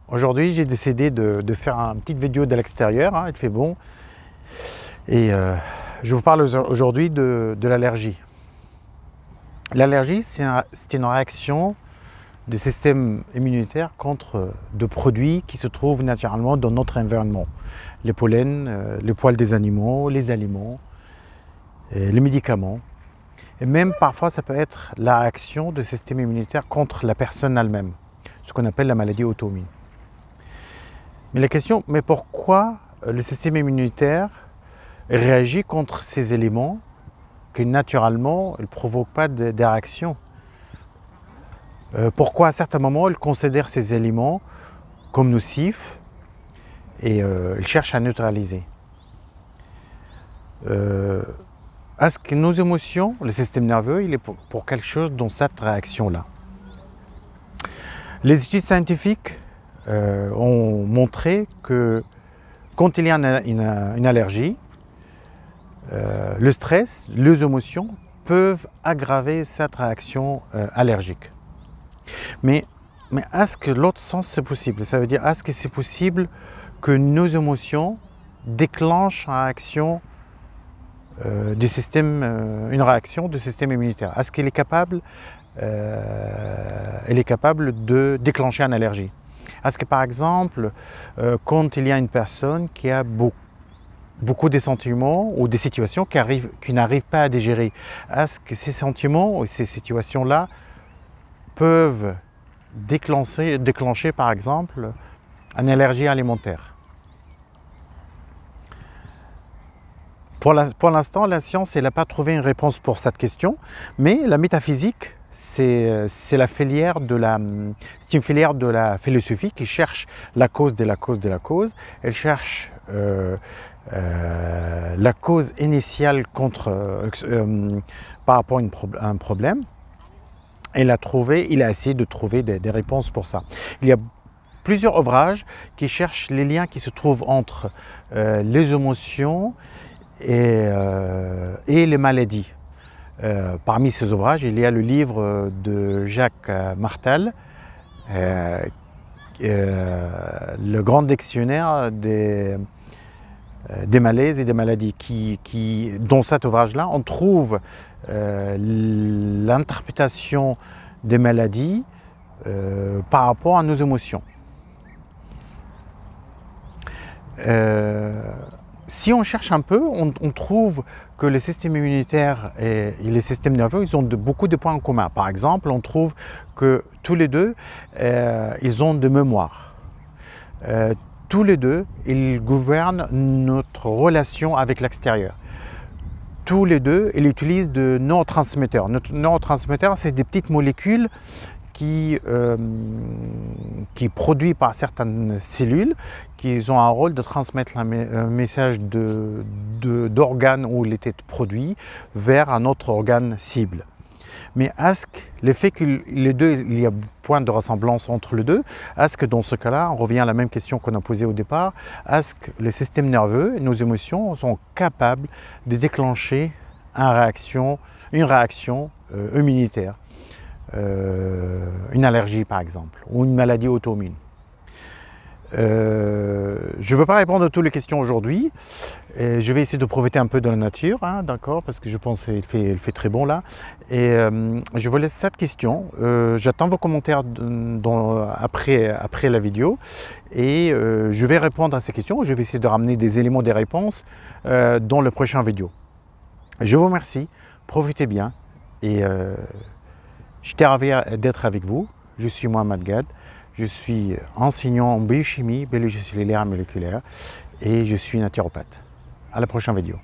Aujourd'hui, j'ai décidé de faire une petite vidéo de l'extérieur, il fait bon. Et je vous parle aujourd'hui de l'allergie. L'allergie, c'est une réaction du système immunitaire contre de produits qui se trouvent naturellement dans notre environnement. Les pollens, les poils des animaux, les aliments, les médicaments. Et même parfois, ça peut être la réaction du système immunitaire contre la personne elle-même, ce qu'on appelle la maladie auto-immune. Mais la question, mais pourquoi le système immunitaire réagit contre ces éléments que naturellement ne provoquent pas de réaction? Pourquoi à certains moments il considère ces éléments comme nocifs et il cherche à neutraliser? Est-ce que nos émotions, le système nerveux, il est pour quelque chose dans cette réaction-là? Les études scientifiques ont montré que quand il y a une allergie, le stress, les émotions peuvent aggraver cette réaction allergique. Mais est-ce que l'autre sens c'est possible? Ça veut dire, est-ce que c'est possible que nos émotions déclenchent une réaction du système, immunitaire? Est-ce qu'elle est capable, de déclencher une allergie? Est-ce que par exemple, quand il y a une personne qui a beaucoup de sentiments ou des situations qui n'arrivent pas à digérer, est-ce que ces sentiments ou ces situations-là peuvent déclencher par exemple une allergie alimentaire? Pour l'instant, la science n'a pas trouvé une réponse pour cette question, mais la métaphysique, c'est une filière de la philosophie qui cherche la cause de la cause de la cause. Elle cherche la cause initiale par rapport à un problème. Il a essayé de trouver des réponses pour ça. Il y a plusieurs ouvrages qui cherchent les liens qui se trouvent entre les émotions et les maladies. Parmi ces ouvrages, il y a le livre de Jacques Martel, le grand dictionnaire des malaises et des maladies. Dans cet ouvrage-là, on trouve l'interprétation des maladies par rapport à nos émotions. Si on cherche un peu, on trouve que le système immunitaire et le système nerveux, ils ont beaucoup de points en commun. Par exemple, on trouve que tous les deux, ils ont de mémoire. Tous les deux, ils gouvernent notre relation avec l'extérieur. Tous les deux, ils utilisent de neurotransmetteurs. Nos neurotransmetteurs, c'est des petites molécules qui produits par certaines cellules, qui ont un rôle de transmettre un message d'organe où il était produit vers un autre organe cible. Mais est-ce que le fait que les deux, il y a point de ressemblance entre les deux, est-ce que dans ce cas-là, on revient à la même question qu'on a posée au départ, est-ce que le système nerveux et nos émotions sont capables de déclencher une réaction immunitaire, une allergie par exemple, ou une maladie auto-immune? Je ne veux pas répondre à toutes les questions aujourd'hui. Je vais essayer de profiter un peu de la nature, d'accord, parce que je pense qu'il fait très bon là. Et je vous laisse cette question. J'attends vos commentaires après la vidéo. Et je vais répondre à ces questions. Je vais essayer de ramener des éléments, des réponses dans le prochain vidéo. Je vous remercie. Profitez bien. Et j'étais ravi d'être avec vous. Je suis Mohamed Gad. Je suis enseignant en biochimie, biologie cellulaire et moléculaire et je suis naturopathe. À la prochaine vidéo.